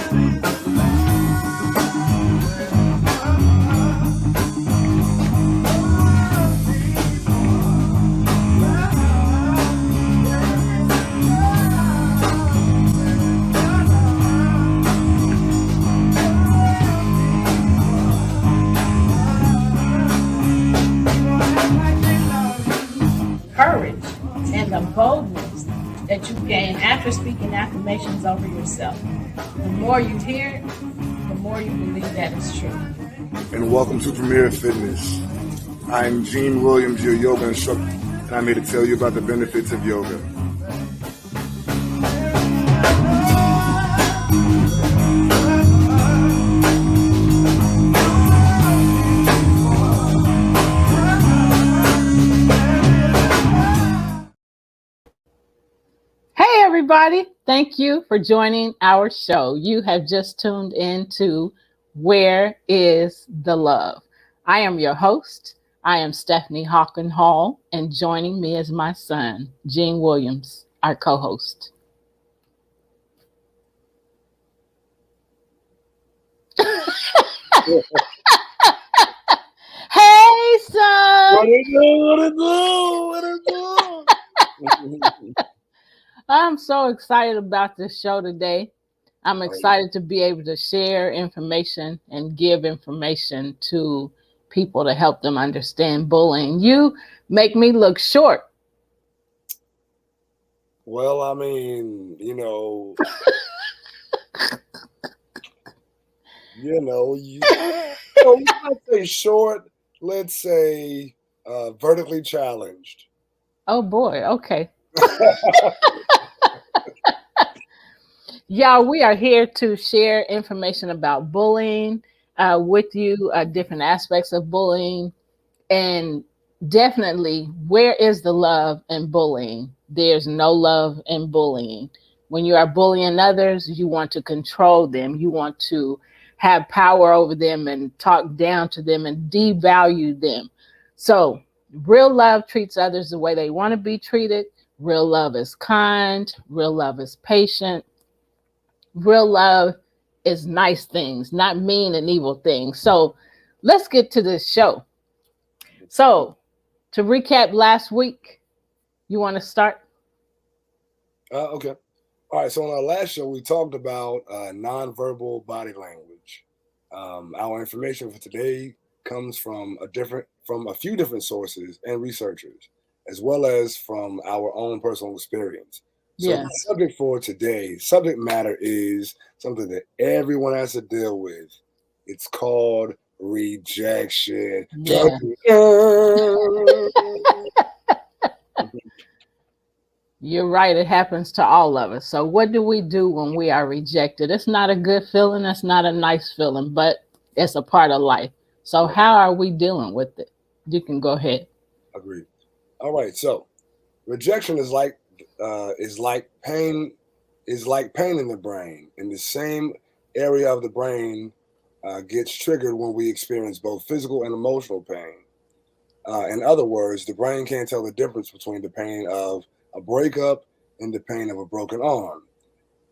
Courage and the boldness that you gain after speaking affirmations over yourself. The more you hear it, the more you believe that it's true. And welcome to Premier Fitness. I'm Gene Williams, your yoga instructor, and I'm here to tell you about the benefits of yoga. Hey everybody, thank you for joining our show. You have just tuned into Where is the Love? I am your host. I am Stephanie Hawken Hall, and joining me is my son, Gene Williams, our co-host. Hey, son. What it do? I'm so excited about this show today. I'm excited to be able to share information and give information to people to help them understand bullying. You make me look short. Well, I mean, you might say short, let's say vertically challenged. Oh boy, okay. Y'all, we are here to share information about bullying with you, different aspects of bullying, and definitely, where is the love in bullying? There's no love in bullying. When you are bullying others, you want to control them. You want to have power over them and talk down to them and devalue them. So real love treats others the way they want to be treated. Real love is kind. Real love is patient. Real love is nice things, not mean and evil things. So let's get to this show. So to recap last week, you want to start? Okay. All right. So on our last show, we talked about nonverbal body language. Our information for today comes from a few different sources and researchers, as well as from our own personal experience. So Yes. the subject for today's subject matter is something that everyone has to deal with. It's called rejection. Yeah. You're right. It happens to all of us. So what do we do when we are rejected? It's not a good feeling. It's not a nice feeling, but it's a part of life. So how are we dealing with it? You can go ahead. Agreed. All right. So rejection is like pain in the brain. In the same area of the brain gets triggered when we experience both physical and emotional pain. In other words, the brain can't tell the difference between the pain of a breakup and the pain of a broken arm.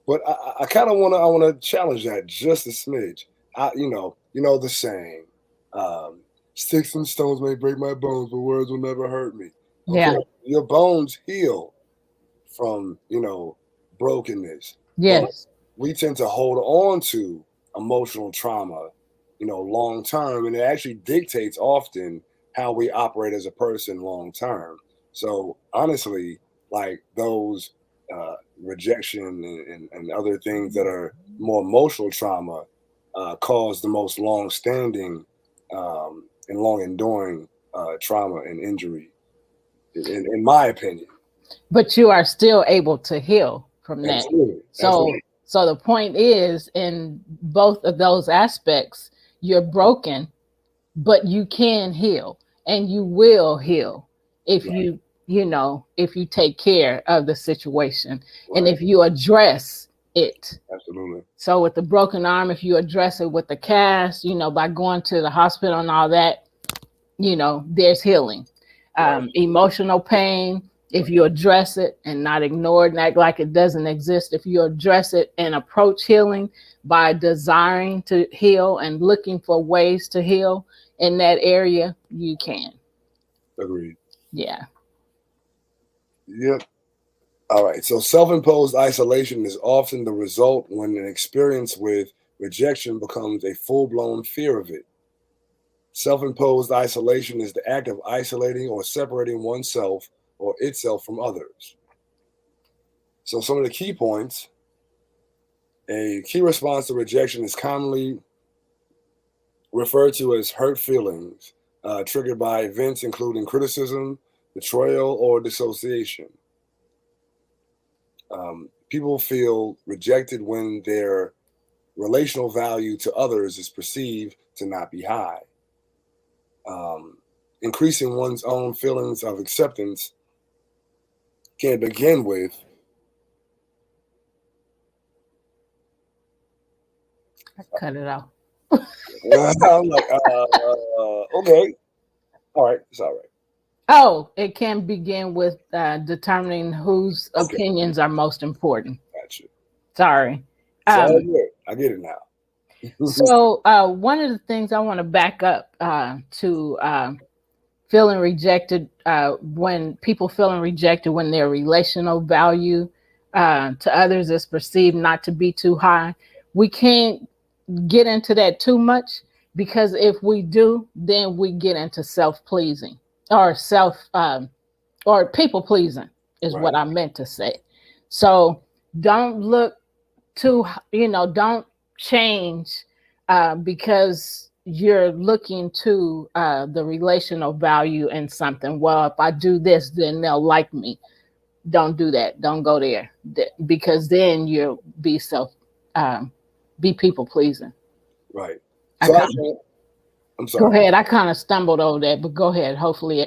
But I kind of want to challenge that just a smidge. You know the saying, sticks and stones may break my bones, but words will never hurt me. Okay? Yeah. Your bones heal from, brokenness. Yes. But we tend to hold on to emotional trauma, long term, and it actually dictates often how we operate as a person long term. So honestly, like those rejection and other things that are more emotional trauma cause the most long-standing and long-enduring trauma and injury, in my opinion. But you are still able to heal from that. Absolutely. So Absolutely. So the point is, in both of those aspects, you're broken, but you can heal, and you will heal if Right. if you take care of the situation, and Right. if you address it. Absolutely. So with the broken arm, if you address it with the cast, by going to the hospital and all that, there's healing. Right. Emotional pain, If you address it and not ignore it and act like it doesn't exist, if you address it and approach healing by desiring to heal and looking for ways to heal in that area, you can. Agreed. Yeah. Yep. All right. So self-imposed isolation is often the result when an experience with rejection becomes a full-blown fear of it. Self-imposed isolation is the act of isolating or separating oneself or itself from others. So some of the key points: a key response to rejection is commonly referred to as hurt feelings, triggered by events including criticism, betrayal, or dissociation. People feel rejected when their relational value to others is perceived to not be high. Increasing one's own feelings of acceptance can begin with Cut it off. I'm like, okay, all right, it's all right. Oh, it can begin with determining whose Okay, opinions are most important. gotcha. Sorry. It's all Um, good. I get it now. so one of the things I want to back up to feeling rejected, when people feeling rejected when their relational value to others is perceived not to be too high. We can't get into that too much, because if we do, then we get into self-pleasing or or people pleasing is what Right, I meant to say. So don't look too, don't change because you're looking to the relational value in something. Well, if I do this, then they'll like me. Don't do that. Don't go there, because then you'll be be people pleasing. right. I So kind of I'm Go sorry. ahead. I kind of stumbled over that, but go ahead. Hopefully,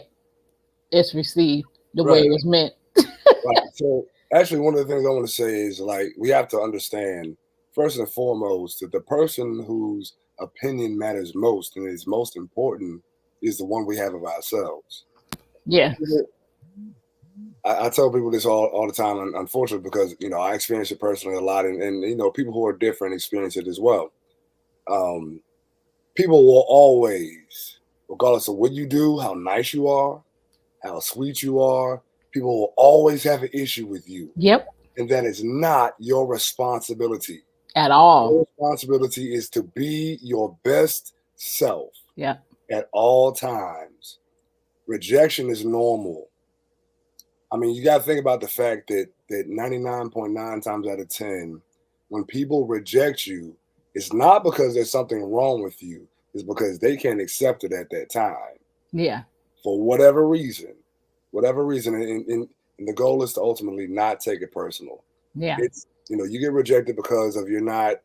it's received the way Right, it was meant. right. So actually, one of the things I want to say is like we have to understand first and foremost that the person whose opinion matters most and is most important is the one we have of ourselves. Yeah. I tell people this all the time, unfortunately, because I experience it personally a lot, and people who are different experience it as well. Um, People will always, regardless of what you do, how nice you are, how sweet you are, people will always have an issue with you, Yep. and that is not your responsibility. At all. Your responsibility is to be your best self Yeah. at all times. Rejection is normal. I mean, you got to think about the fact that 99.9 times out of 10, when people reject you, it's not because there's something wrong with you. It's because they can't accept it at that time Yeah. for whatever reason. Whatever reason. And the goal is to ultimately not take it personal. Yeah. It's, you get rejected because of you're not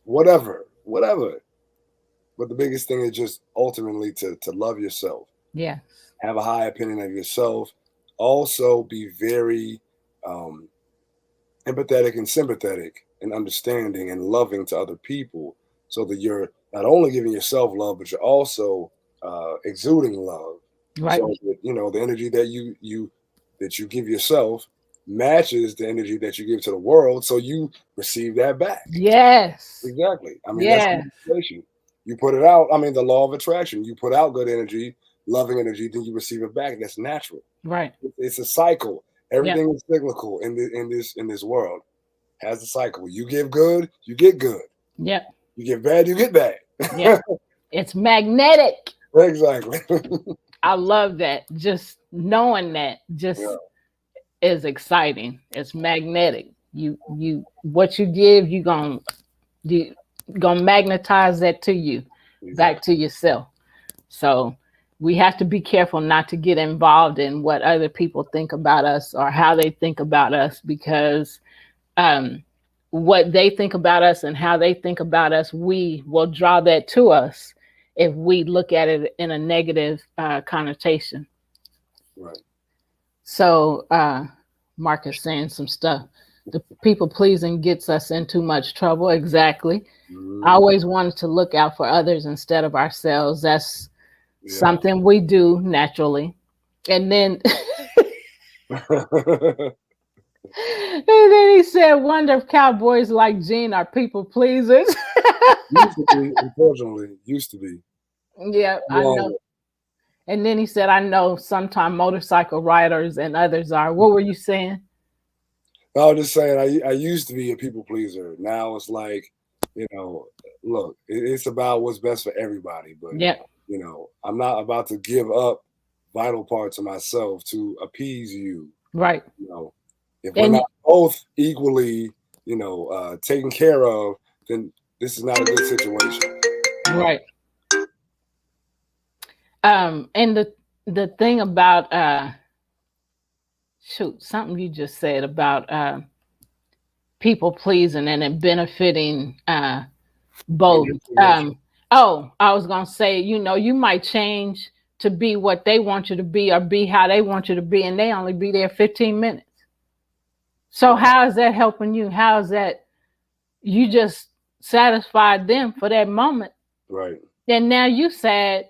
whatever. But the biggest thing is just ultimately to love yourself, Yeah. have a high opinion of yourself, also be very um, empathetic and sympathetic and understanding and loving to other people, so that you're not only giving yourself love, but you're also exuding love. Right. So that, the energy that you give yourself matches the energy that you give to the world, so you receive that back. Yes. Exactly. I mean, that's Yeah. manipulation. You put it out. I mean, the law of attraction. You put out good energy, loving energy, then you receive it back. That's natural. Right. It's a cycle. Yep. Everything is cyclical in this world. Has a cycle. You give good, you get good. Yep. You give bad, you get bad. Yep. It's magnetic. Exactly. I love that. Just knowing that just Yeah, is exciting. It's magnetic. What you give, you gonna magnetize that to you, back exactly. to yourself. So we have to be careful not to get involved in what other people think about us or how they think about us, because um, what they think about us and how they think about us, we will draw that to us if we look at it in a negative connotation. Right. So Mark is saying some stuff. The people pleasing gets us in too much trouble. Exactly. I Mm, always wanted to look out for others instead of ourselves. That's yeah. something we do naturally. And then And then he said, "Wonder if cowboys like Gene are people pleasers." Used to be, unfortunately, used to be. Yeah, No I know. longer. And then he said, "I know sometimes motorcycle riders and others are." What were you saying? I was just saying, I used to be a people pleaser. Now it's like, you know, look, it's about what's best for everybody. But, Yeah, I'm not about to give up vital parts of myself to appease you. right. You know, if we're And not both equally, taken care of, then this is not a good situation. right. And the thing about shoot, something you just said about people pleasing and it benefiting both. Rejection. Oh, I was gonna say, you might change to be what they want you to be or be how they want you to be, and they only be there 15 minutes. So Right. how is that helping you? How is that you just satisfied them for that moment? Right. And now you sad,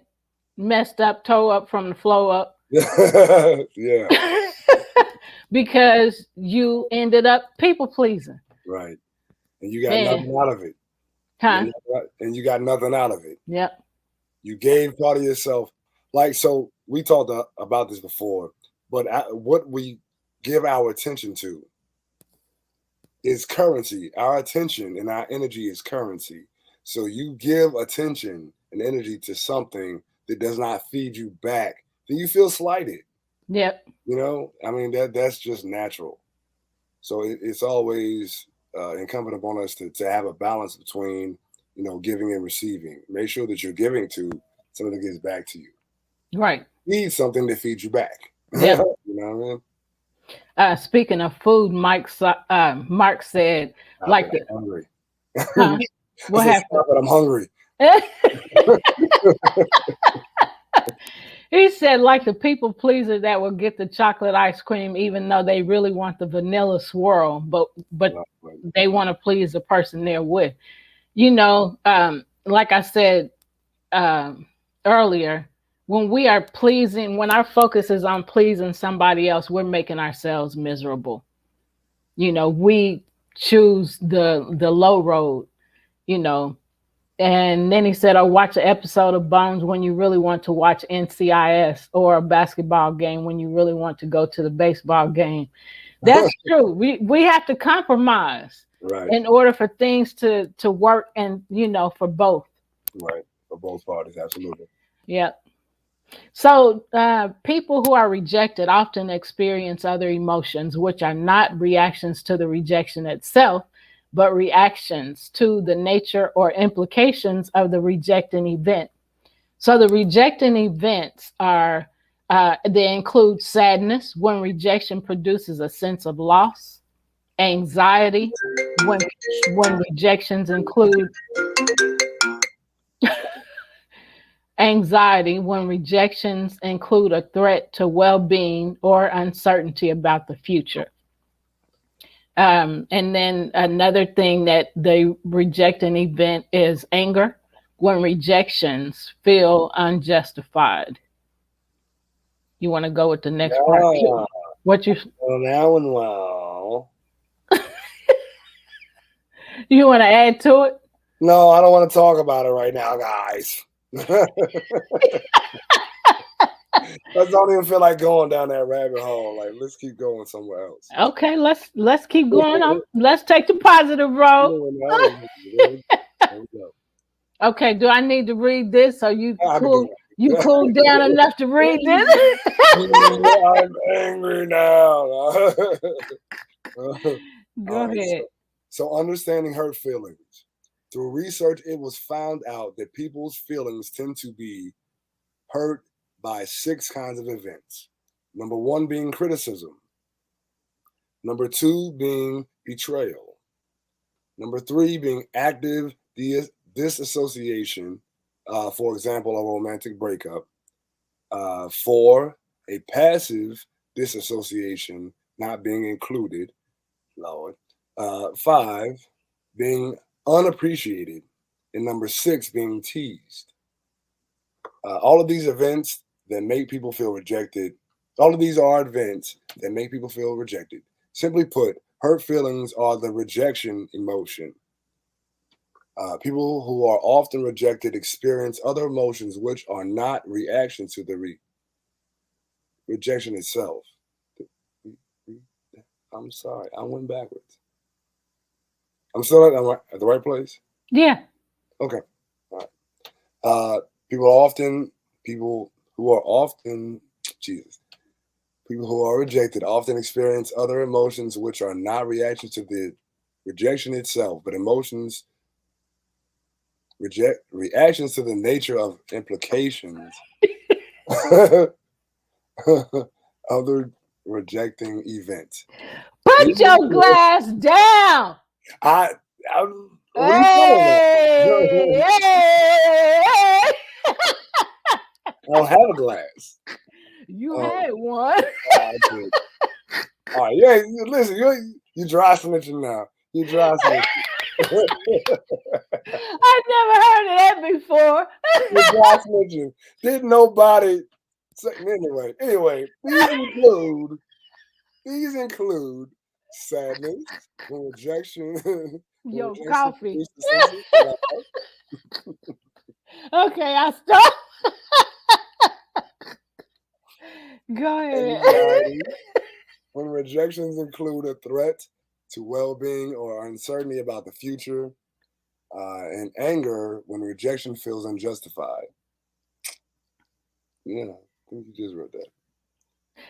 messed up, toe up from the flow up. Yeah. Because you ended up people pleasing. Right. And you got And nothing out of it. huh? And you got nothing out of it. Yep. You gave part of yourself. Like, so we talked about this before, but what we give our attention to is currency. Our attention and our energy is currency. So you give attention and energy to something that does not feed you back, then you feel slighted. Yep. I mean, that's just natural. So it's always incumbent upon us to have a balance between, giving and receiving. Make sure that you're giving to something that gives back to you. Right. Feed something that feeds you back. Yep. You know what I mean? Speaking of food, Mark said, Stop like it, the I'm hungry. huh? I What said, happened? stop it, I'm hungry. He said, like the people pleaser that will get the chocolate ice cream, even though they really want the vanilla swirl, but Right. they want to please the person they're with. Like I said um, earlier, when our focus is on pleasing somebody else, we're making ourselves miserable. We choose the low road. You know, And then he said, or watch an episode of Bones when you really want to watch NCIS, or a basketball game when you really want to go to the baseball game. That's true. We have to compromise Right. in order for things to work, and for both. Right. For both parties, absolutely. Yeah. So people who are rejected often experience other emotions, which are not reactions to the rejection itself, but reactions to the nature or implications of the rejecting event. So the rejecting events they include sadness when rejection produces a sense of loss, anxiety when rejections include anxiety when rejections include a threat to well-being or uncertainty about the future. And then another thing that the rejecting event is anger when rejections feel unjustified. You want to go with the next part? Yeah. What Well, now and well. you want to add to it? No, I don't want to talk about it right now, guys. I don't even feel like going down that rabbit hole. Like, let's keep going somewhere else. Okay, let's keep going on. Let's take the positive road. There we go. Okay, do I need to read this so I can do you that. cool down enough to read this? I'm angry now. Go All right. ahead. So understanding hurt feelings. Through research, it was found out that people's feelings tend to be hurt by 6 kinds of events. Number 1 being criticism. Number 2 being betrayal. Number 3 being active disassociation, for example, a romantic breakup. 4, a passive disassociation, not being included, Lord. 5, being unappreciated. And number 6, being teased. All of these events that make people feel rejected All of these are events that make people feel rejected. Simply put, hurt feelings are the rejection emotion. People who are often rejected experience other emotions which are not reactions to the rejection itself. I'm sorry, I went backwards. I'm still at the right place? Yeah. Okay. All right. Uh, people who are often, Jesus, people who are rejected often experience other emotions which are not reactions to the rejection itself, but reactions to the nature of implications other rejecting events. Put These your include, glass down. I, I, what are you talking Hey, about? hey, hey. I don't have a glass. You Um, had one. I did. All right, listen, you dry snitching now. You dry snitching. I never heard of that before. You dry snitching. Didn't nobody say anyway, these include sadness, when rejection when Yo, rejection coffee. produces a sense of loss, Okay, I stop. Go ahead. anxiety, when rejections include a threat to well-being or uncertainty about the future, and anger when rejection feels unjustified. Yeah, I think you just wrote that.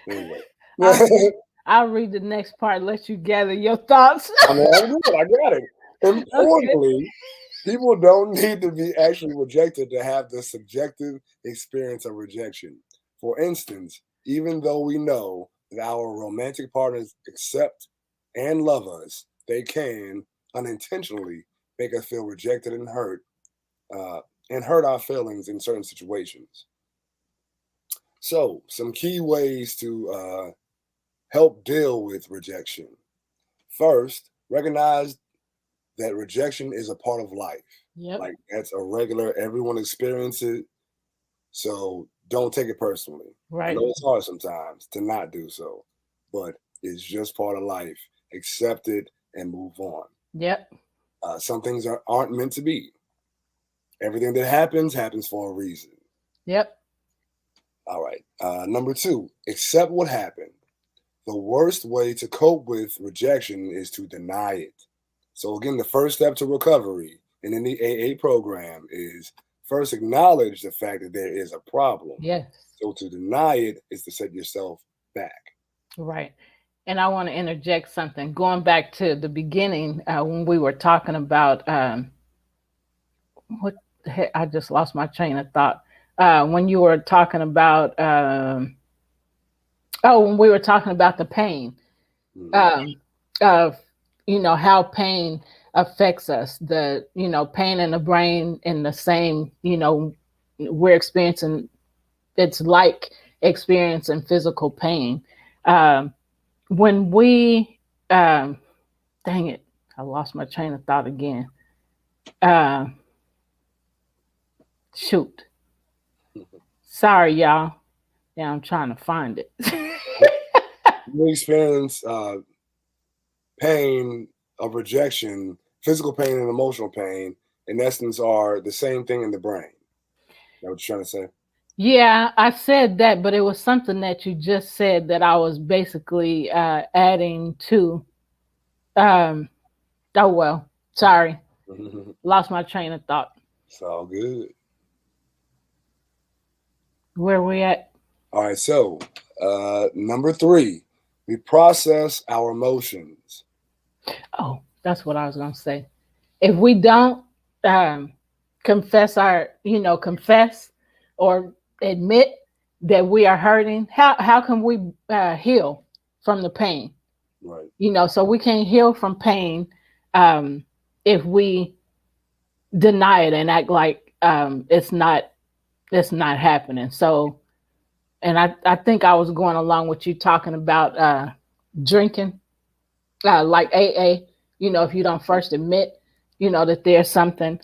Anyway. I'll read, I'll read the next part. Let you gather your thoughts. I mean, I'm good. I got it. Okay. Importantly, people don't need to be actually rejected to have the subjective experience of rejection. For instance, even though we know that our romantic partners accept and love us, they can unintentionally make us feel rejected uh, and hurt our feelings in certain situations. So, some key ways to help deal with rejection. First, recognize that rejection is a part of life. Yep. Like that's a regular, everyone experiences it. So don't take it personally. I Right. know it's hard sometimes to not do so, but it's just part of life. Accept it and move on. Yep. Some things aren't meant to be. Everything that happens for a reason. Yep. All right. Number two, accept what happened. The worst way to cope with rejection is to deny it. So, again, the first step to recovery in any AA program is first acknowledge the fact that there is a problem. Yes. So, to deny it is to set yourself back. Right. And I want to interject something. Going back to the beginning, when we were talking about what the heck, I just lost my train of thought. When you were talking about, when we were talking about the pain, Mhm. um, of, how pain affects us, pain in the brain in the same, we're experiencing, it's like experiencing physical pain. Um, when we, dang it, I lost my train of thought again. Uh, shoot. Sorry, y'all. Yeah, I'm trying to find it. You experience pain of rejection, physical pain and emotional pain, in essence, are the same thing in the brain. Know what you're trying to say? Yeah, I said that, but it was something that you just said that I was basically adding to. Um, oh, well, sorry. Lost my train of thought. It's all good. Where we at? All right, so number three, we process our emotions. Oh, that's what I was going to say. If we don't um, confess or admit that we are hurting, how can we heal from the pain? Right. So we can't heal from pain um, if we deny it and act like it's not happening. So, and I think I was going along with you talking about drinking, like AA. If you don't first admit, that there's something,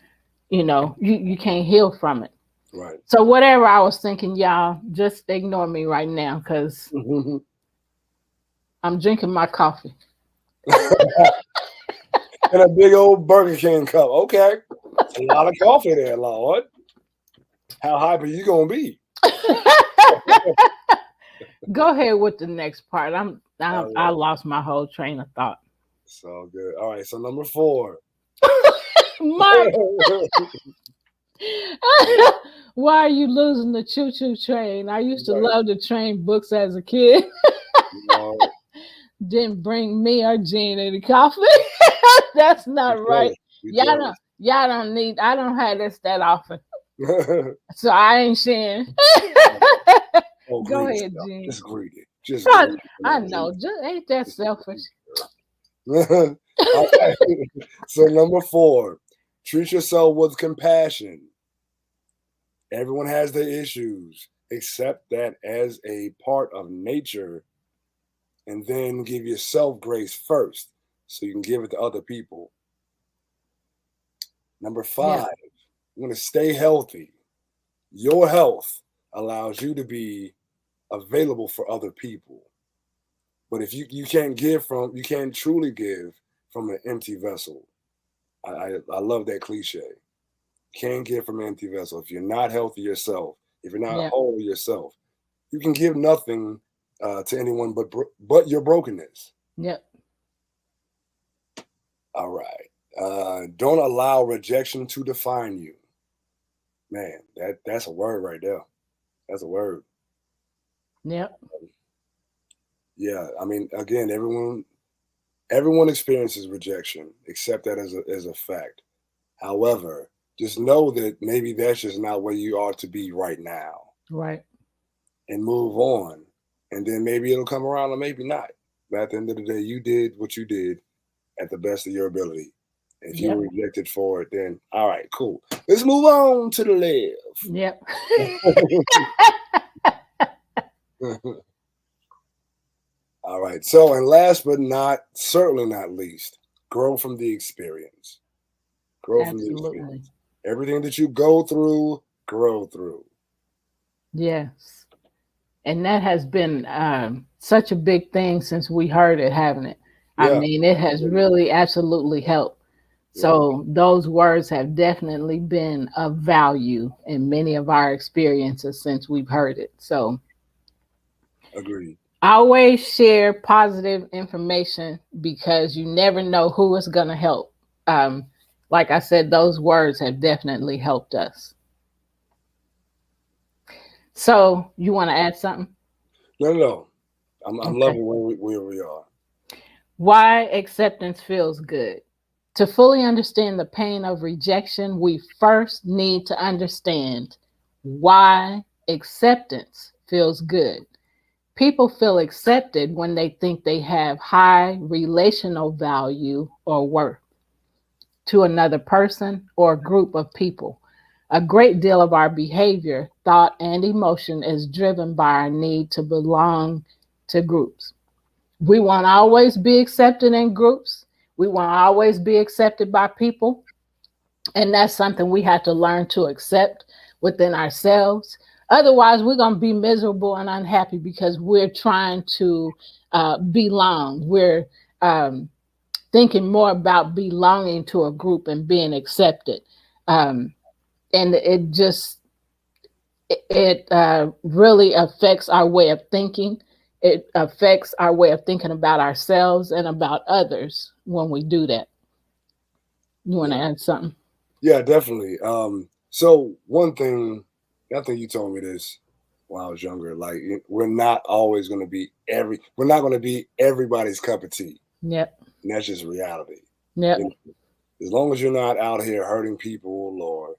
you can't heal from it. Right. So whatever I was thinking, y'all, just ignore me right now because I'm drinking my coffee. And a big old Burger King cup. Okay. It's a lot of coffee there, Lord. How hyper you gonna be? Go ahead with the next part. All I right. lost my whole train of thought. So good. All right. So number 4. Mark, why are you losing the choo choo train? I used to Right. love to train books as a kid. No, Didn't bring me or Jean any coffee. That's we not right. jealous. We Y'all don't need I don't have this that often. jealous. So I ain't sharing. Oh, Go greedy ahead, stuff. Jean. Just greedy. Just greedy. Come I on, know. G. Just ain't that selfish. All right. So number 4, treat yourself with compassion. Everyone has their issues. Accept that as a part of nature, and then give yourself grace first so you can give it to other people. Number Yeah. 5, you want to stay healthy. Your health allows you to be available for other people. But if you can't truly give from an empty vessel. I love that cliche. Can't give from an empty vessel. If you're not healthy yourself, if you're not Yeah. whole yourself, you can give nothing to anyone but your brokenness. Yep. All right. Don't allow rejection to define you. Man, that's a word right there. That's a word. Yep. Yeah. I mean, again, everyone experiences rejection. Accept that as a fact. However, just know that maybe that's just not where you are to be right now, Right. and move on. And then maybe it'll come around or maybe not. But at the end of the day, you did what you did at the best of your ability. If you Yep. were rejected for it, then all right, cool. Let's move on to the Yep. left. All right. So, and last but not certainly not least, grow from the experience. Grow from the Absolutely. experience. Everything that you go through, grow through. Yes. And that has been such a big thing since we heard it, haven't it? I Yeah. mean, it has really absolutely helped. Yeah. So those words have definitely been of value in many of our experiences since we've heard it. So Agreed. always share positive information because you never know who is going to help. Um, like I said, those words have definitely helped us. So you want to add something? No, no, no. I'm Okay. loving where we are. Why acceptance feels good. To fully understand the pain of rejection, we first need to understand why acceptance feels good. People feel accepted when they think they have high relational value or worth to another person or group of people. A great deal of our behavior, thought, and emotion is driven by our need to belong to groups. We want to always be accepted in groups. We want to always be accepted by people. And that's something we have to learn to accept within ourselves. Otherwise, we're going to be miserable and unhappy because we're trying to belong. We're um, thinking more about belonging to a group and being accepted. Um, and it really affects our way of thinking. It affects our way of thinking about ourselves and about others when we do that. You want to Yeah. add something? Yeah, definitely. So one thing, I think you told me this when I was younger. Like we're not always going to be we're not going to be everybody's cup of tea, Yep. and that's just reality. Yep. You know, as long as you're not out here hurting people or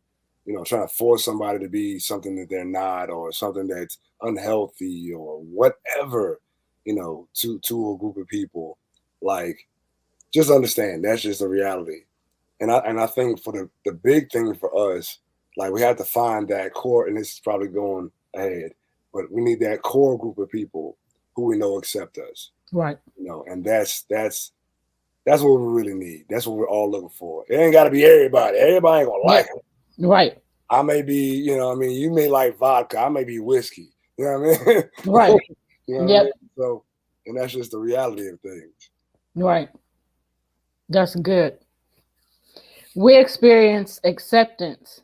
trying to force somebody to be something that they're not or something that's unhealthy or whatever, to a group of people, like just understand that's just the reality. And I think for the big thing for us, like we have to find that core, and this is probably going ahead, but we need that core group of people who we know accept us, Right. and that's what we really need. That's what we're all looking for. It ain't got to be everybody. Everybody ain't gonna like Yep. it. Right. I may be, you may like vodka. I may be whiskey. You know what I mean? Right. You know what I Yep. mean? So, and that's just the reality of things. Right. That's good. We experience acceptance.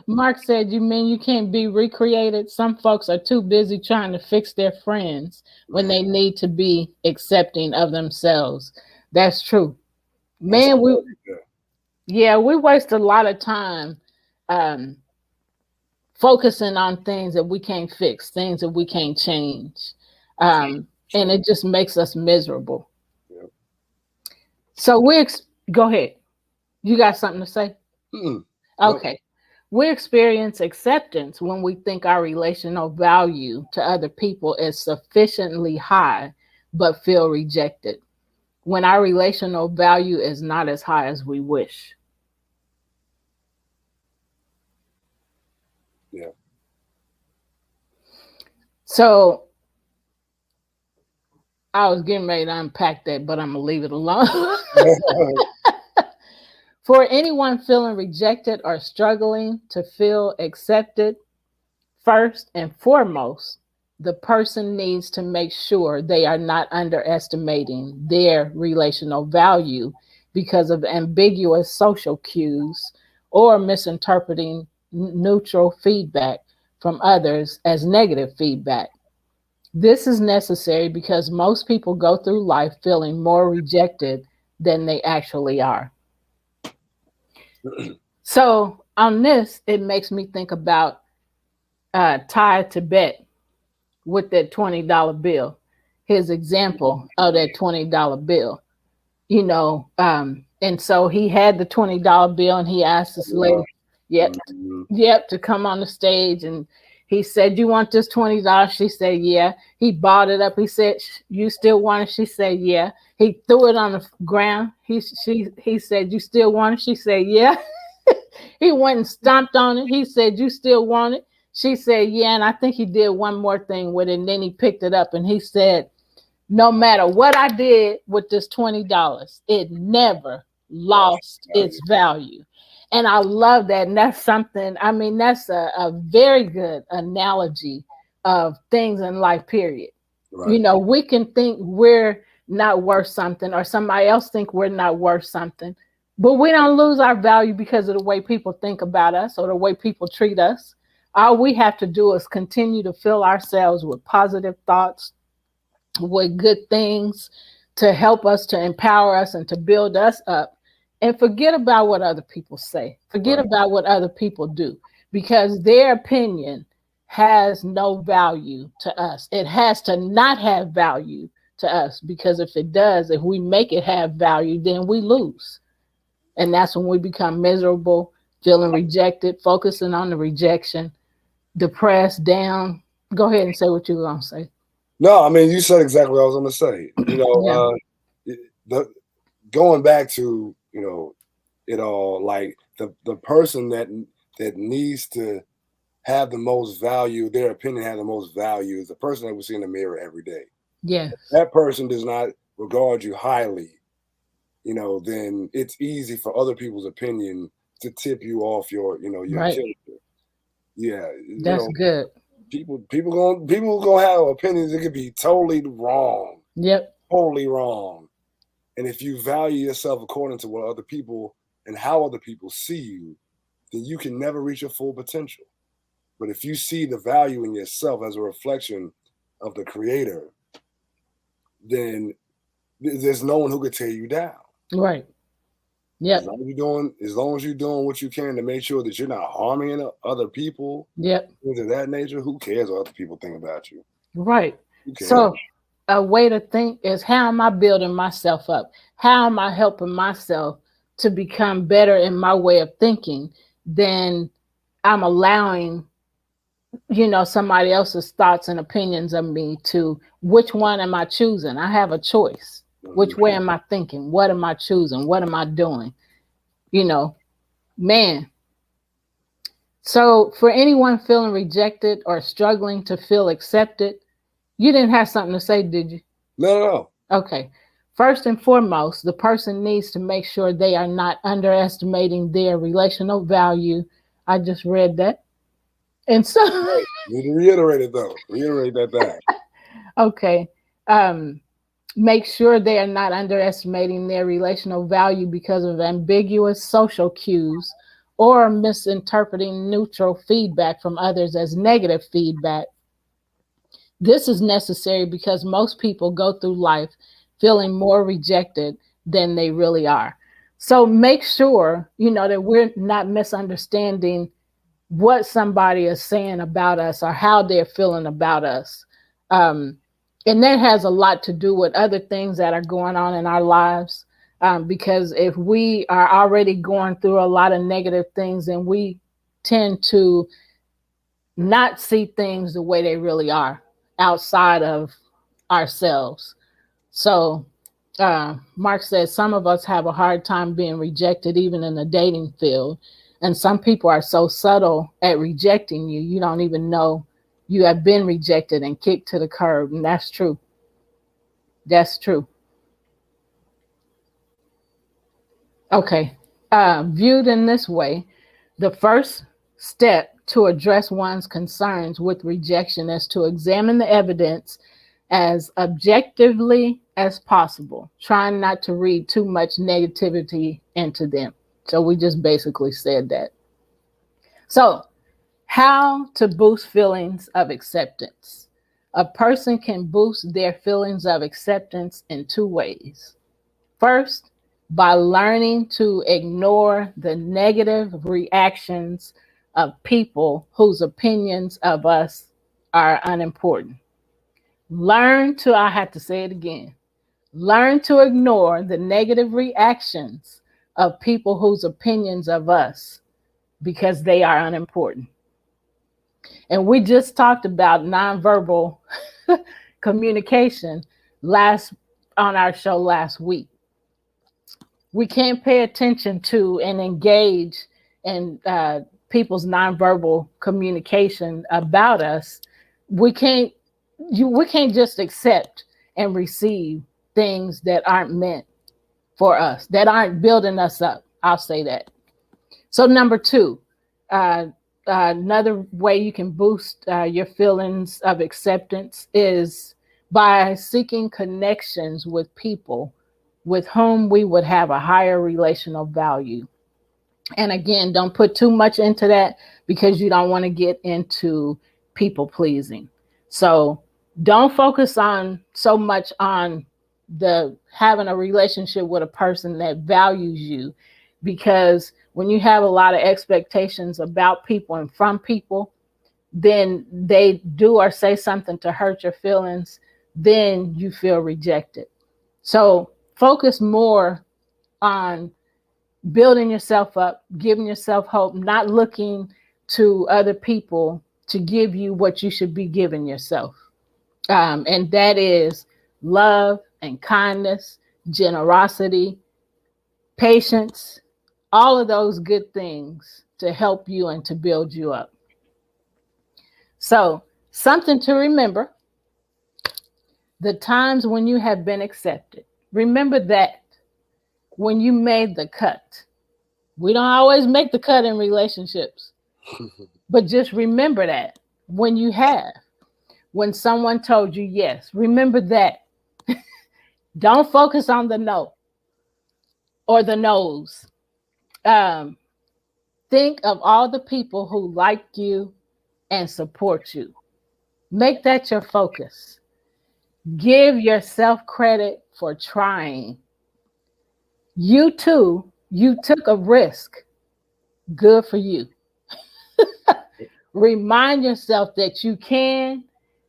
Mark said, "You mean you can't be recreated? Some folks are too busy trying to fix their friends when they need to be accepting of themselves." That's true. That's Man, yeah. yeah, we waste a lot of time um, focusing on things that we can't fix, things that we can't change. And it just makes us miserable. Yeah. So go ahead. You got something to say? Mm-mm. Nope. Okay. We experience acceptance when we think our relational value to other people is sufficiently high, but feel rejected. When our relational value is not as high as we wish. Yeah. So I was getting ready to unpack that, but I'm going to leave it alone. For anyone feeling rejected or struggling to feel accepted, first and foremost, the person needs to make sure they are not underestimating their relational value because of ambiguous social cues or misinterpreting neutral feedback from others as negative feedback. This is necessary because most people go through life feeling more rejected than they actually are. So, on this, it makes me think about Ty Tibet with that $20 bill, his example of that $20 bill, and so he had the $20 bill and he asked this lady, yep, Mm-hmm. yep, to come on the stage. And he said, "You want this $20?" She said, "Yeah." He bought it up. He said, "You still want it?" She said, "Yeah." He threw it on the ground. He said, "You still want it?" She said, "Yeah." He went and stomped on it. He said, "You still want it?" She said, "Yeah." And I think he did one more thing with it. And then he picked it up and he said, "No matter what I did with this $20, it never lost its value." And I love that. And that's something, I mean, that's a very good analogy of things in life, period. Right. We can think we're not worth something or somebody else think we're not worth something, but we don't lose our value because of the way people think about us or the way people treat us. All we have to do is continue to fill ourselves with positive thoughts, with good things to help us, to empower us, and to build us up. And forget about what other people say. Forget Right. about what other people do, because their opinion has no value to us. It has to not have value to us, because if it does, if we make it have value, then we lose. And that's when we become miserable, feeling rejected, focusing on the rejection, depressed, down. Go ahead and say what you're going to say. No, I mean, you said exactly what I was going to say. Yeah. The going back to it all, like the person that needs to have the most value, their opinion have the most value, is the person that we see in the mirror every day. Yes. That person does not regard you highly, then it's easy for other people's opinion to tip you off your Right. character. Yeah, That's good. people gonna have opinions that could be totally wrong, Yep. totally wrong. And if you value yourself according to what other people and how other people see you, then you can never reach your full potential. But if you see the value in yourself as a reflection of the creator, then there's no one who could tear you down. Right. Yep. As long as you're doing what you can to make sure that you're not harming other people, Yep. things of that nature, who cares what other people think about you? Right. Who cares? So a way to think is, how am I building myself up? How am I helping myself to become better in my way of thinking? Then I'm allowing, somebody else's thoughts and opinions of me to, which one am I choosing? I have a choice. Which way am I thinking? What am I choosing? What am I doing? Man. So for anyone feeling rejected or struggling to feel accepted, you didn't have something to say, did you? No. Okay. First and foremost, the person needs to make sure they are not underestimating their relational value. I just read that. And so, Hey, need to reiterate it though. Reiterate that back. okay. Um, Make sure they are not underestimating their relational value because of ambiguous social cues or misinterpreting neutral feedback from others as negative feedback. This is necessary because most people go through life feeling more rejected than they really are. So make sure, that we're not misunderstanding what somebody is saying about us or how they're feeling about us. Um, and that has a lot to do with other things that are going on in our lives. Because if we are already going through a lot of negative things, then we tend to not see things the way they really are outside of ourselves. So, Mark says some of us have a hard time being rejected, even in the dating field. And some people are so subtle at rejecting you, you don't even know you have been rejected and kicked to the curb. And that's true. That's true. Okay. Viewed in this way, the first step to address one's concerns with rejection is to examine the evidence as objectively as possible, trying not to read too much negativity into them. So we just basically said that. So, how to boost feelings of acceptance? A person can boost their feelings of acceptance in two ways. First, by learning to ignore the negative reactions of people whose opinions of us are unimportant. I have to say it again, learn to ignore the negative reactions of people whose opinions of us because they are unimportant. And we just talked about nonverbal communication last on our show last week. We can't pay attention to and engage in people's nonverbal communication about us. We can't we can't just accept and receive things that aren't meant for us, that aren't building us up. I'll say that. So number two, uh, another way you can boost your feelings of acceptance is by seeking connections with people with whom we would have a higher relational value. And again, don't put too much into that because you don't want to get into people pleasing. So don't focus on so much on the having a relationship with a person that values you, because when you have a lot of expectations about people and from people, then they do or say something to hurt your feelings, then you feel rejected. So focus more on building yourself up, giving yourself hope, not looking to other people to give you what you should be giving yourself. And that is love and kindness, generosity, patience, all of those good things to help you and to build you up. So, something to remember, the times when you have been accepted. Remember that when you made the cut. We don't always make the cut in relationships, but just remember that when you have, when someone told you yes, remember that. Don't focus on the no or the no's. Um, think of all the people who like you and support you. Make that your focus. Give yourself credit for trying. You too, you took a risk. Good for you. Remind yourself that you can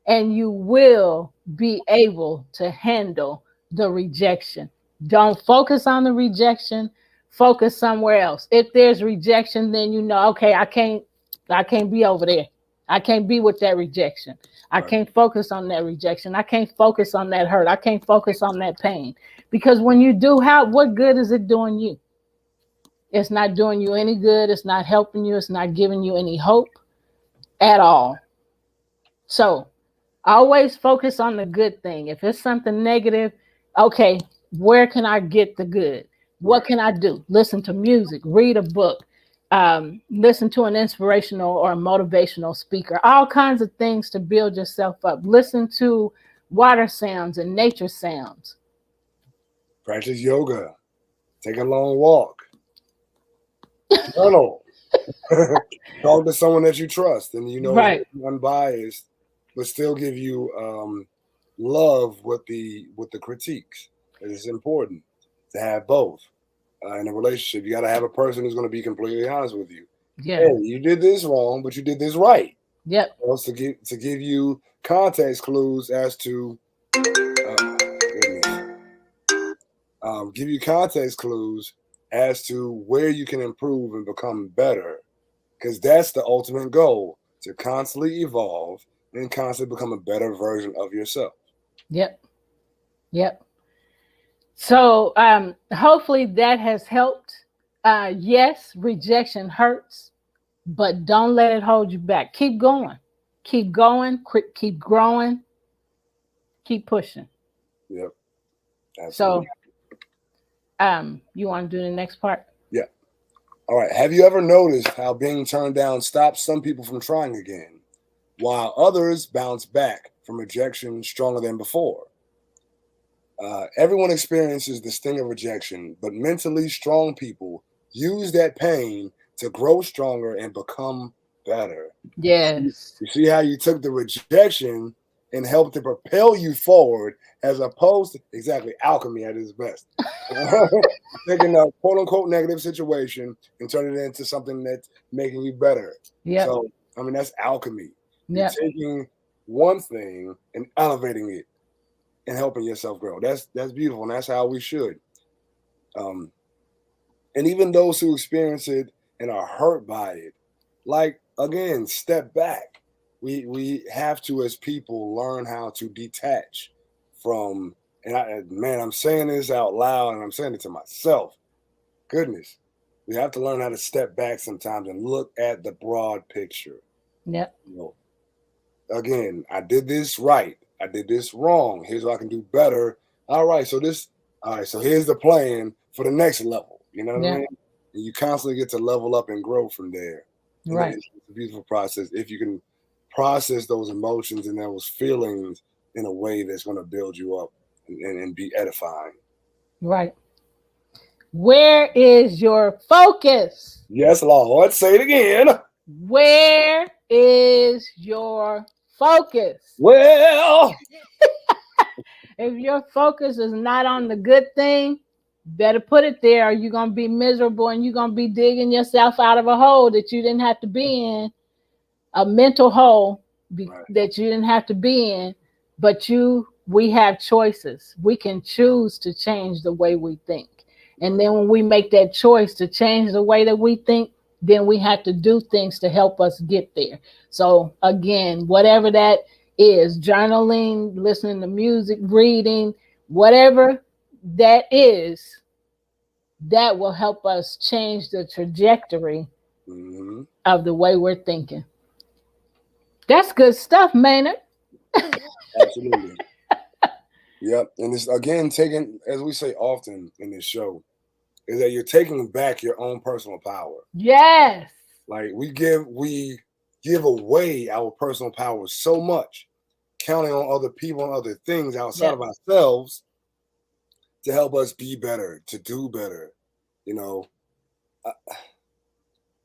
and you will be able to handle the rejection. Don't focus on the rejection, focus somewhere else. If there's rejection, then you know, okay, I can't be over there. I can't be with that rejection. I can't focus on that rejection. I can't focus on that hurt. I can't focus on that pain. Because when you do, what good is it doing you? It's not doing you any good. It's not helping you. It's not giving you any hope at all. So always focus on the good thing. If it's something negative, okay, Where can I get the good? What can I do? Listen to music, read a book, listen to an inspirational or motivational speaker, all kinds of things to build yourself up. Listen to water sounds and nature sounds. Practice yoga. Take a long walk. Journal. Talk to someone that you trust and you know Right. unbiased, but still give you love with the critiques. It's important to have both in a relationship. You got to have a person who's going to be completely honest with you. Yeah. Hey, you did this wrong, but you did this right. Yep. Also to give you context clues as to goodness, give you context clues as to where you can improve and become better, because that's the ultimate goal, to constantly evolve and constantly become a better version of yourself. Yep. Yep. So hopefully that has helped. Yes, rejection hurts, but don't let it hold you back. Keep going. Keep going. Keep growing. Keep pushing. Yep. So Absolutely. you want to do the next part? Yeah. All right. Have you ever noticed how being turned down stops some people from trying again, while others bounce back from rejection stronger than before? Everyone experiences the sting of rejection, but mentally strong people use that pain to grow stronger and become better. Yes. You see how you took the rejection and helped to propel you forward, as opposed to exactly alchemy at its best. Taking a quote unquote negative situation and turning it into something that's making you better. Yep. So, I mean, that's alchemy. You're Yep. taking one thing and elevating it and helping yourself grow. That's beautiful, and that's how we should. And even those who experience it and are hurt by it, like again, step back. We have to, as people, learn how to detach from. And man, I'm saying this out loud, and I'm saying it to myself. Goodness, we have to learn how to step back sometimes and look at the broad picture. Yep. You know, again, I did this right. I did this wrong. Here's what I can do better. All right, so here's the plan for the next level. You know what I Yeah. mean? And you constantly get to level up and grow from there. And Right. it's a beautiful process if you can process those emotions and those feelings in a way that's going to build you up and be edifying. Right. Where is your focus? Yes, Lord. Say it again. Where is your focus? Well, If your focus is not on the good thing, better put it there, or you're going to be miserable and you're going to be digging yourself out of a hole that you didn't have to be in, a mental hole right. that you didn't have to be in. But we have choices. We can choose to change the way we think. And then when we make that choice to change the way that we think, then we have to do things to help us get there. So again, whatever that is, journaling, listening to music, reading, whatever that is, that will help us change the trajectory of the way we're thinking. That's good stuff, Maynard. Absolutely. Yep. And it's again taking, as we say often in this show, is that you're taking back your own personal power. Yes. Like we give away our personal power so much, counting on other people and other things outside of ourselves to help us be better, to do better. You know,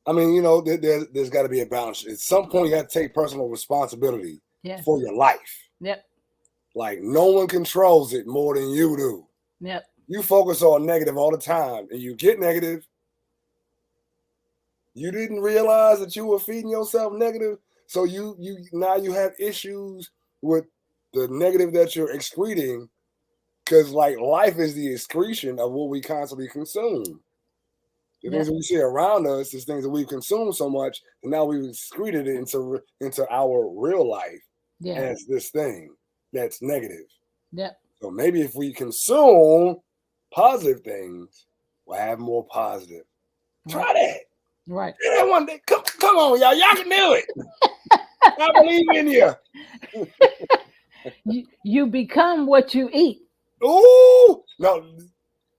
I mean, you know, there's got to be a balance. At some point, you got to take personal responsibility for your life. Yep. Like no one controls it more than you do. Yep. You focus on negative all the time, and you get negative. You didn't realize that you were feeding yourself negative, so you now you have issues with the negative that you're excreting, because like life is the excretion of what we constantly consume. The things that we see around us is things that we've consumed so much, and now we've excreted it into our real life as this thing that's negative. Yep. So maybe if we consume positive things, we'll have more positive. Try that. Right. Yeah, one day. Come on, y'all. Y'all can do it. I believe in you. You become what you eat. Ooh, no,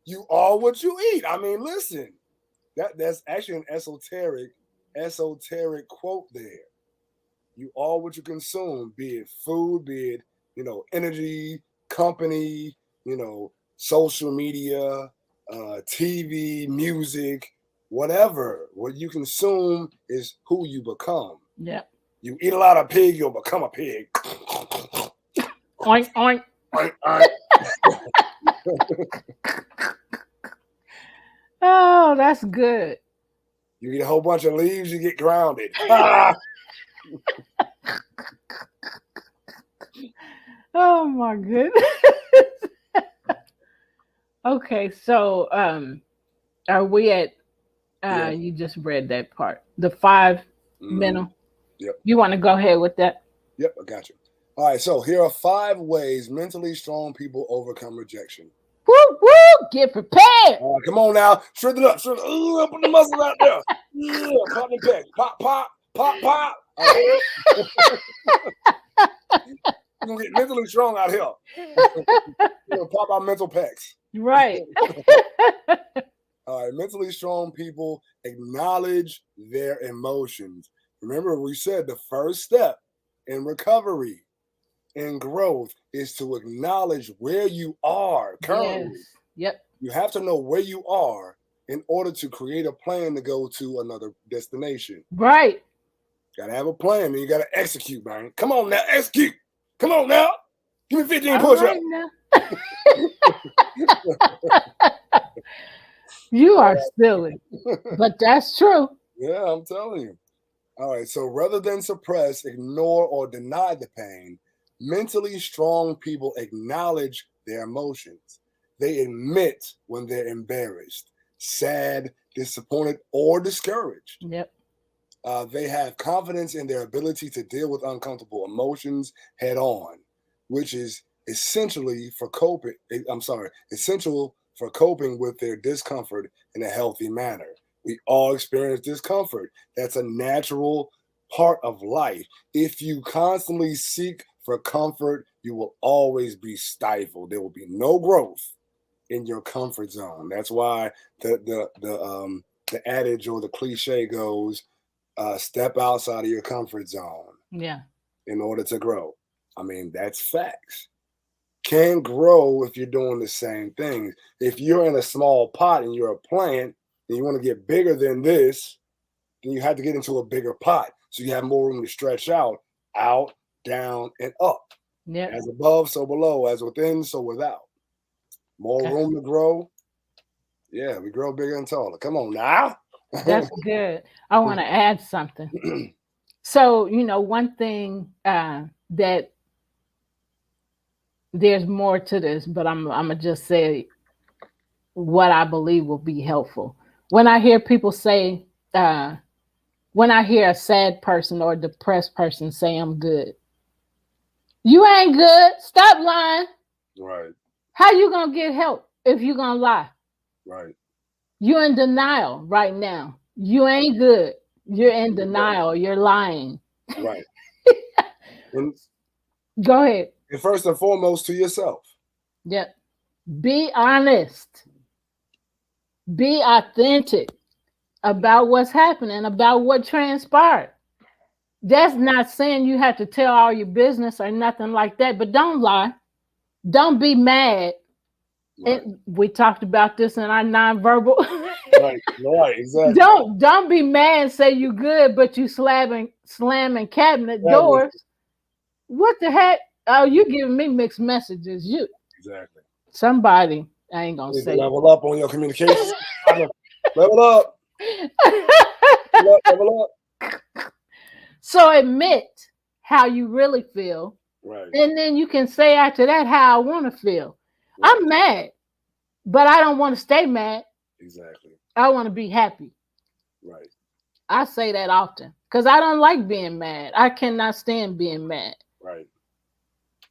you are what you eat. I mean, listen, that's actually an esoteric quote there. You are what you consume, be it food, be it, energy, company, social media, TV, music, whatever. What you consume is who you become. Yep. You eat a lot of pig, you'll become a pig. Oink, oink. Oh, that's good. You eat a whole bunch of leaves, you get grounded. Oh my goodness. Okay, so are we at Yeah. you just read that part. The 5 mental. Yep. You want to go ahead with that? Yep, I got you. All right, so here are 5 ways mentally strong people overcome rejection. Woo woo! Get prepared. Come on now, shred it up, put the muscles out there. Yeah, pop the peck, pop, pop, pop, pop. We're gonna get mentally strong out here. We're gonna pop our mental pecs. Right. All right, mentally strong people acknowledge their emotions. Remember, we said the first step in recovery and growth is to acknowledge where you are currently. Yes. Yep. You have to know where you are in order to create a plan to go to another destination. Right. Got to have a plan and you got to execute, man. Come on now, execute. Come on now. Give me 15 push-ups. You are silly, but that's true. Yeah, I'm telling you. All right, so rather than suppress, ignore, or deny the pain, mentally strong people acknowledge their emotions. They admit when they're embarrassed, sad, disappointed, or discouraged. Yep. They have confidence in their ability to deal with uncomfortable emotions head on, which is essential for coping with their discomfort in a healthy manner. We all experience discomfort. That's a natural part of life. If you constantly seek for comfort, you will always be stifled. There will be no growth in your comfort zone. That's why the adage or the cliche goes, step outside of your comfort zone. Yeah. In order to grow. I mean, that's facts. Can't grow if you're doing the same things. If you're in a small pot and you're a plant and you want to get bigger than this, then you have to get into a bigger pot so you have more room to stretch out, down, and up. Yep. As above, so below. As within, so without. More room to grow. Yeah, we grow bigger and taller. Come on now. That's good. I want to add something. So, one thing that there's more to this, but I'm gonna just say what I believe will be helpful. When I hear people say, when I hear a sad person or a depressed person say, "I'm good," you ain't good. Stop lying. Right. How you gonna get help if you gonna lie? Right. You're in denial right now. You ain't good. You're in denial. You're lying. Right. And go ahead. And first and foremost, to yourself. Yep. Be honest. Be authentic about what's happening, about what transpired. That's not saying you have to tell all your business or nothing like that, but don't lie. Don't be mad. Right. We talked about this in our nonverbal. Right, exactly. Don't be mad and say you good, but you slamming cabinet doors. What the heck? Oh, you giving me mixed messages. You exactly. Somebody, I ain't gonna say level up on your communication. level up. Level up. So admit how you really feel. Right. And then you can say after that how I want to feel. Right. I'm mad, but I don't want to stay mad. Exactly. I want to be happy. Right. I say that often because I don't like being mad. I cannot stand being mad. Right.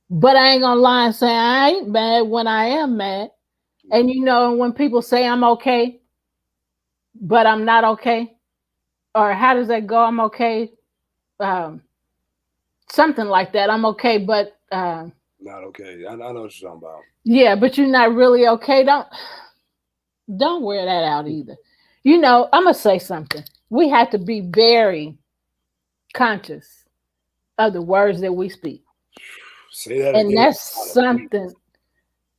But I ain't gonna lie and say I ain't mad when I am mad. Mm-hmm. And when people say I'm okay, but I'm not okay, or how does that go? I'm okay. Something like that. I'm okay, but Not okay. I know what you're talking about. Yeah, but you're not really okay. Don't wear that out either. I'm gonna say something. We have to be very conscious of the words that we speak. Say that And again. that's something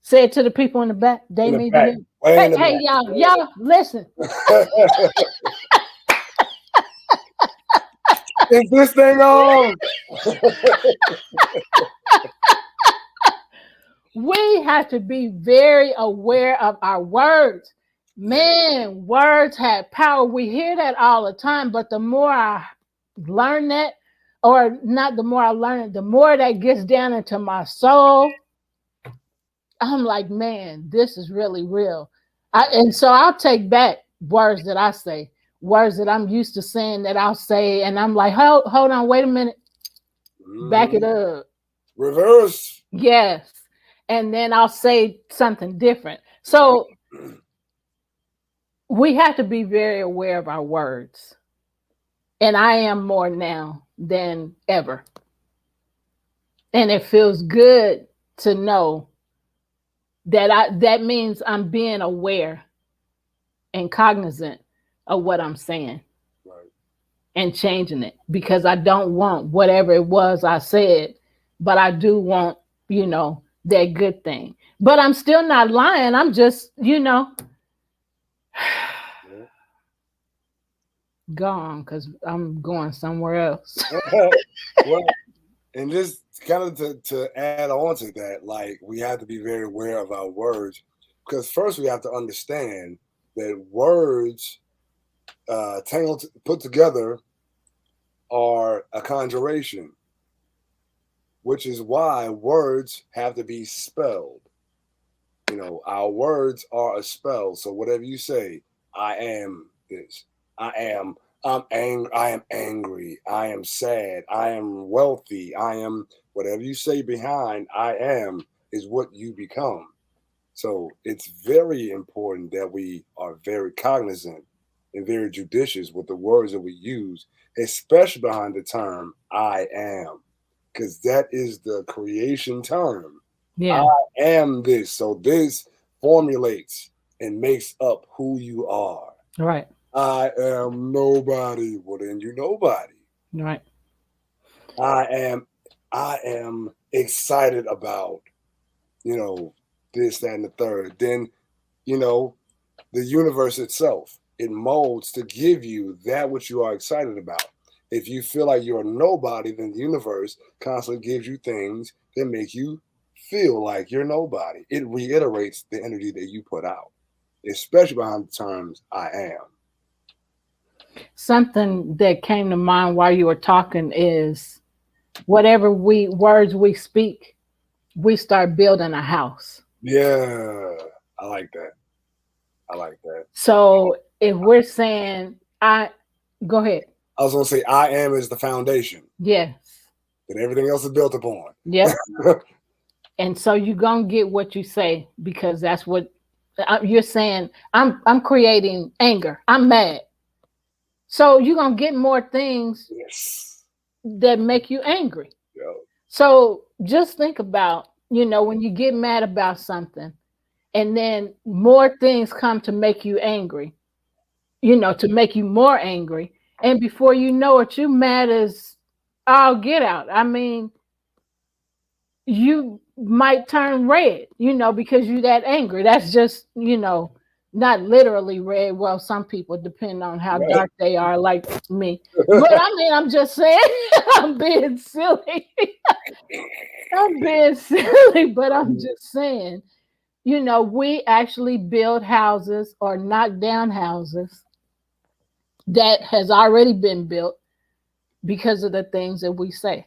said to the people in the back. They In the need to back. hear. Way Hey, in the hey, y'all, listen. back. Is this thing on? We have to be very aware of our words. Yeah. Man, words have power. We hear that all the time, but the more I learn that, or not the more I learn it, the more that gets down into my soul. I'm like, man, this is really real. And so I'll take back words that I say, words that I'm used to saying that I'll say, and I'm like, hold on, wait a minute, back it up. Reverse. Yes. And then I'll say something different. So we have to be very aware of our words. And I am more now than ever. And it feels good to know that means I'm being aware and cognizant of what I'm saying. Right. And changing it because I don't want whatever it was I said, but I do want, that good thing. But I'm still not lying. I'm just, gone because I'm going somewhere else. Well, and just kind of to add on to that, like we have to be very aware of our words because first we have to understand that words tangled put together are a conjuration, which is why words have to be spelled. Our words are a spell. So whatever you say, I am this. I am. I am angry. I am sad. I am wealthy. I am. Whatever you say behind I am is what you become. So it's very important that we are very cognizant and very judicious with the words that we use, especially behind the term I am, because that is the creation term. I Yeah, am this. So this formulates and makes up who you are. right, I am nobody. Well, then you nobody. right. I am. I am excited about you know this, that, and the third. Then you know the universe itself. It molds to give you that which you are excited about. If you feel like you're a nobody, then the universe constantly gives you things that make you feel like you're nobody. It reiterates the energy that you put out, especially behind the terms I am. Something that came to mind while you were talking is whatever words we speak, we start building a house. Yeah, I like that. I like that. So if we're saying I go ahead. I was going to say I am is the foundation Yes. that everything else is built upon. Yep. And so you're gonna get what you say because that's what you're saying. I'm creating anger. I'm mad. So you're gonna get more things Yes. that make you angry. Yeah. So just think about, when you get mad about something and then more things come to make you angry, to make you more angry. And before you know it, you mad as all get out. I mean, you might turn red, because you that angry. That's just, not literally red. Well, some people depend on how Right. dark they are, like me. But I mean, I'm just saying, I'm being silly. I'm being silly, but I'm just saying, we actually build houses or knock down houses that has already been built because of the things that we say.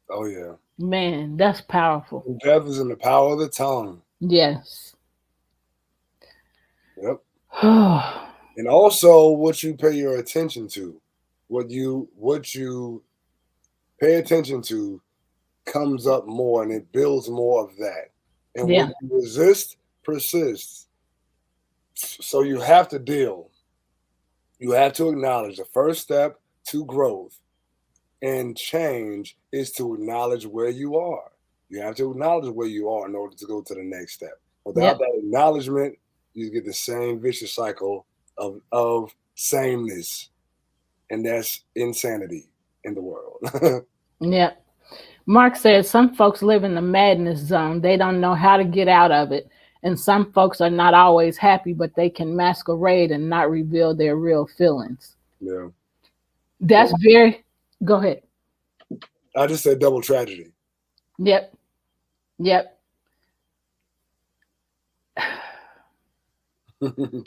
Oh yeah. Man, that's powerful. Death is in the power of the tongue. Yes. Yep. And also what you pay your attention to. What you pay attention to comes up more and it builds more of that. And Yeah. what you resist persists. So you have to deal. You have to acknowledge the first step to growth and change is to acknowledge where you are. You have to acknowledge where you are in order to go to the next step. Without Yep. that acknowledgement, you get the same vicious cycle of sameness, and that's insanity in the world. Yep. Mark says some folks live in the madness zone. They don't know how to get out of it. And some folks are not always happy, but they can masquerade and not reveal their real feelings. Yeah. That's very, go ahead. I just said double tragedy. Yep. Yep.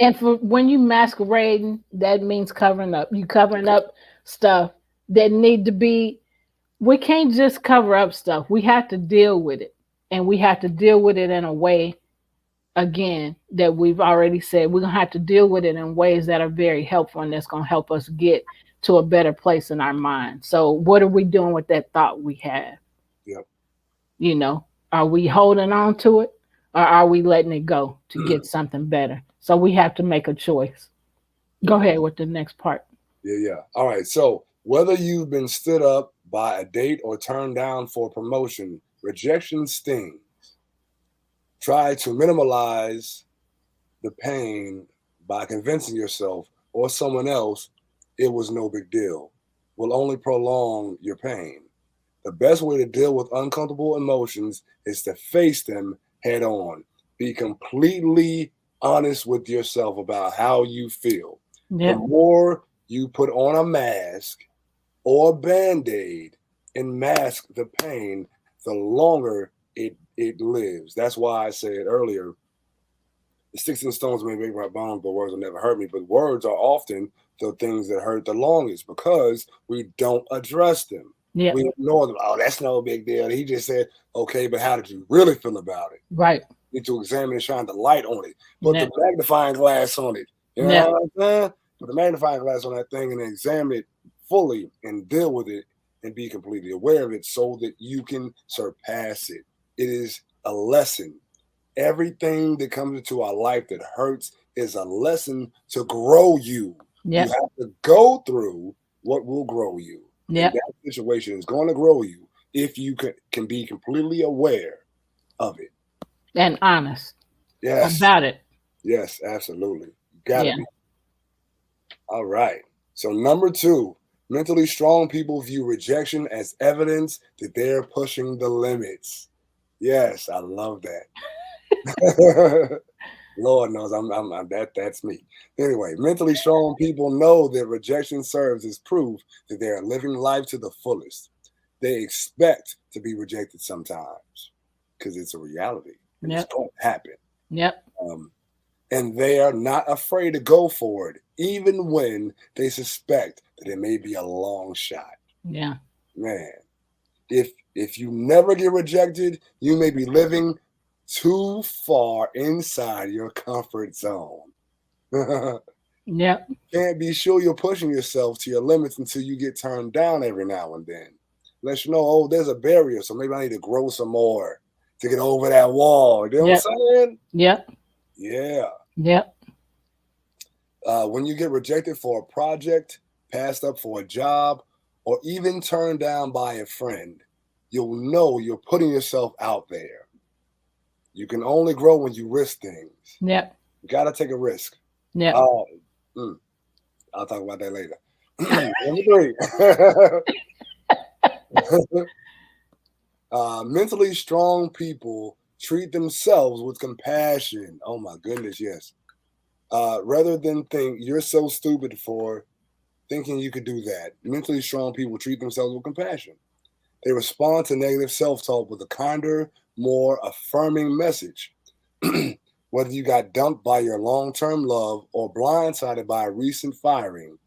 And for when you masquerading, that means covering up. You covering up stuff that need to be. We can't just cover up stuff. We have to deal with it, and we have to deal with it in a way. Again, that we've already said, we're gonna have to deal with it in ways that are very helpful, and that's gonna help us get to a better place in our mind. So, what are we doing with that thought we have? Yep. You know, are we holding on to it, or are we letting it go to get something better? So we have to make a choice. Go ahead with the next part. Yeah. All right. So whether you've been stood up by a date or turned down for promotion, rejection stings. Try to minimize the pain by convincing yourself or someone else it was no big deal. Will only prolong your pain. The best way to deal with uncomfortable emotions is to face them head on. Be completely honest with yourself about how you feel. Yeah. The more you put on a mask or a band-aid and mask the pain, the longer it lives. That's why I said earlier, the sticks and stones may break my bones, but words will never hurt me. But words are often the things that hurt the longest because we don't address them. Yeah. We ignore them. Oh, that's no big deal. He just said, okay, but how did you really feel about it? Right. You need to examine and shine the light on it. Put Yeah. the magnifying glass on it. You know Yeah. what I'm saying? Put the magnifying glass on that thing and examine it fully and deal with it and be completely aware of it so that you can surpass it. It is a lesson. Everything that comes into our life that hurts is a lesson to grow you. Yeah. You have to go through what will grow you. Yeah. And that situation is going to grow you if you can be completely aware of it. And honest Yes. about it. Yes, absolutely. You gotta Yeah. be. All right. So number 2, mentally strong people view rejection as evidence that they're pushing the limits. Yes, I love that. Lord knows that's me. Anyway, mentally strong people know that rejection serves as proof that they are living life to the fullest. They expect to be rejected sometimes because it's a reality and Yep. it's going to happen. Yep. And they are not afraid to go for it, even when they suspect that it may be a long shot. Yeah. Man, if you never get rejected, you may be living too far inside your comfort zone. Yep. Can't be sure you're pushing yourself to your limits until you get turned down every now and then. Let you know, oh, there's a barrier, so maybe I need to grow some more to get over that wall. You know Yep. what I'm saying? Yep. Yeah. Yep. When you get rejected for a project, passed up for a job, or even turned down by a friend, you'll know you're putting yourself out there. You can only grow when you risk things. Yep. You got to take a risk. Yep. I'll talk about that later. Number 3. Mentally strong people treat themselves with compassion. Oh my goodness, yes. Rather than think you're so stupid for thinking you could do that. Mentally strong people treat themselves with compassion. They respond to negative self-talk with a kinder, more affirming message. Whether you got dumped by your long-term love or blindsided by a recent firing,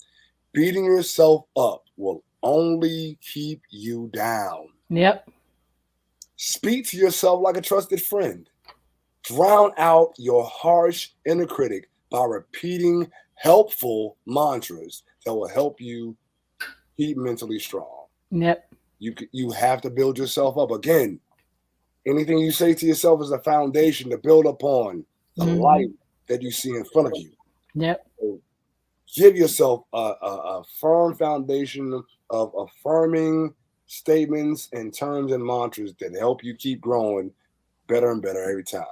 beating yourself up will only keep you down. Yep. Speak to yourself like a trusted friend. Drown out your harsh inner critic by repeating helpful mantras that will help you keep mentally strong. Yep. You have to build yourself up. Again, anything you say to yourself is a foundation to build upon the life that you see in front of you. Yep. So give yourself a firm foundation of affirming statements, and terms and mantras that help you keep growing better and better every time.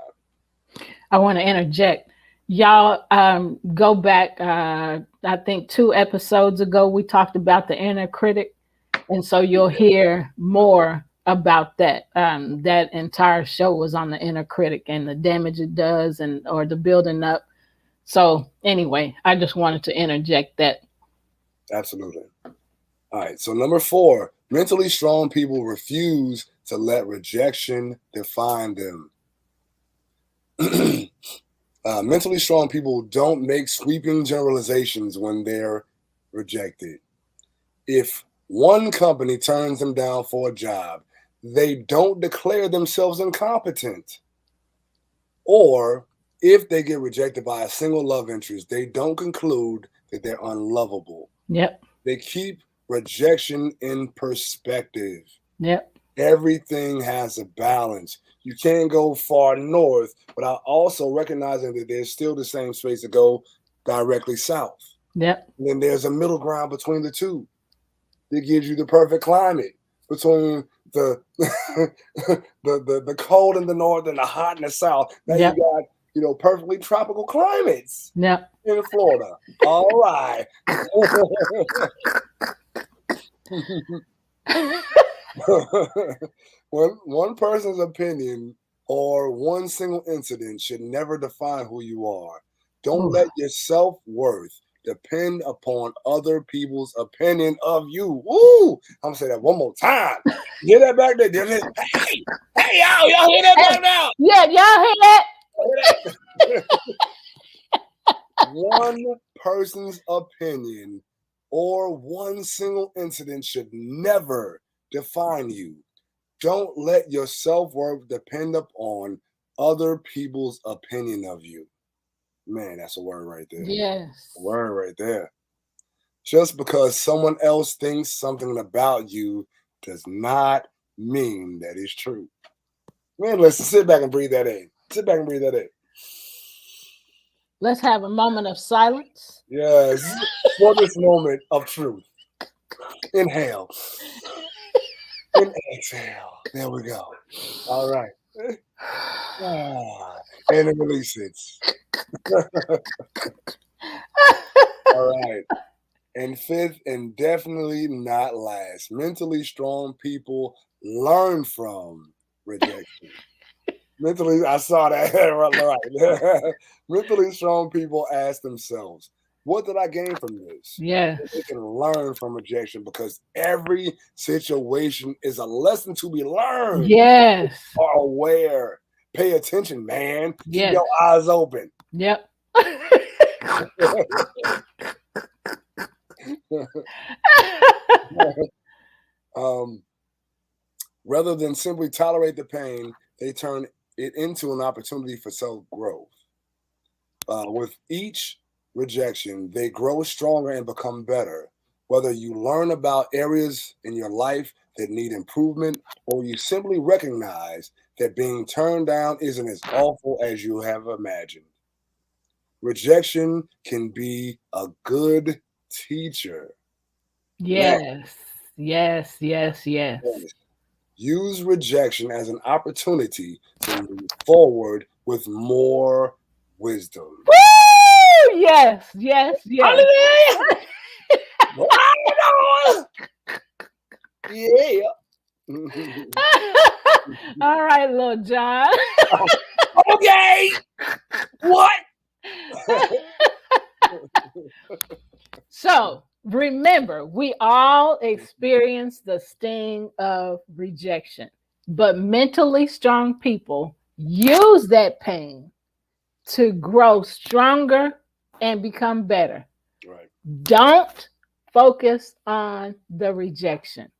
I want to interject. Y'all go back, I think 2 episodes ago, we talked about the inner critic. And so you'll hear more about that. That entire show was on the inner critic and the damage it does or the building up. So anyway, I just wanted to interject that. Absolutely. All right. So number 4, mentally strong people refuse to let rejection define them. Mentally strong people don't make sweeping generalizations when they're rejected. If one company turns them down for a job, they don't declare themselves incompetent. Or if they get rejected by a single love interest, they don't conclude that they're unlovable. Yep. They keep rejection in perspective. Yep. Everything has a balance. You can't go far north without also recognizing that there's still the same space to go directly south. Yep. And then there's a middle ground between the two. It gives you the perfect climate between the the cold in the north and the hot in the south. Now Yep. you got perfectly tropical climates. Yep. In Florida. All right. One person's opinion or one single incident should never define who you are. Don't let your self-worth depend upon other people's opinion of you. Woo! I'm gonna say that one more time. Hear that back there? Hey, y'all hear that back now? Yeah, y'all hear that? One person's opinion or one single incident should never define you. Don't let your self-worth depend upon other people's opinion of you. Man, that's a word right there. Yes. A word right there. Just because someone else thinks something about you does not mean that it's true. Man, listen, sit back and breathe that in. Sit back and breathe that in. Let's have a moment of silence. Yes, for this moment of truth. Inhale. And exhale. There we go. All right. And then release it. All right. And 5th, and definitely not last, mentally strong people learn from rejection. Mentally, I saw that right. Mentally strong people ask themselves, what did I gain from this? Yes. They can learn from rejection because every situation is a lesson to be learned. Yes. Are aware. Pay attention, man. Yes. Keep your eyes open. Yep. Rather than simply tolerate the pain, they turn it into an opportunity for self-growth. With each rejection, they grow stronger and become better. Whether you learn about areas in your life that need improvement, or you simply recognize that being turned down isn't as awful as you have imagined. Rejection can be a good teacher. Yes. Yes. Yes. Yes. Use rejection as an opportunity to move forward with more wisdom. Woo! Yes. Yes. Yes. Yeah. All right, little John. Okay. What? So remember, we all experience the sting of rejection, but mentally strong people use that pain to grow stronger and become better. Right. Don't focus on the rejection.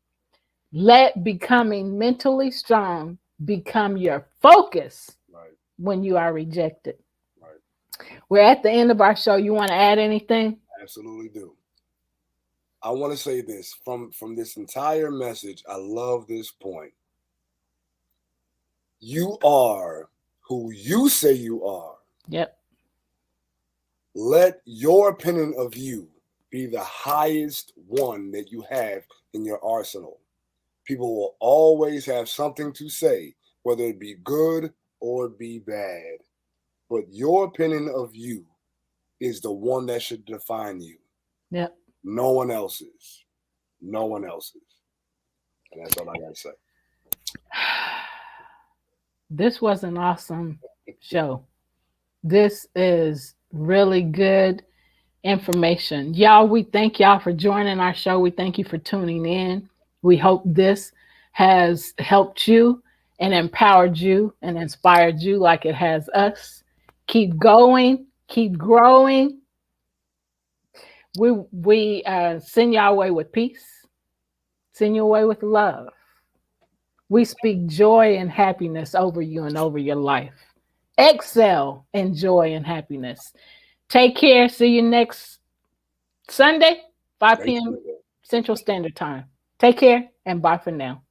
Let becoming mentally strong become your focus when you are rejected. Right. We're at the end of our show. You want to add anything? Absolutely do. I want to say this from this entire message. I love this point. You are who you say you are. Yep. Let your opinion of you be the highest one that you have in your arsenal. People will always have something to say, whether it be good or be bad. But your opinion of you is the one that should define you. Yep. No one else's. No one else's. And that's all I got to say. This was an awesome show. This is really good information. Y'all, we thank y'all for joining our show. We thank you for tuning in. We hope this has helped you and empowered you and inspired you like it has us. Keep going, keep growing. We send you away with peace, send you away with love. We speak joy and happiness over you and over your life. Excel in joy and happiness. Take care. See you next Sunday, 5 p.m. Central Standard Time. Take care and bye for now.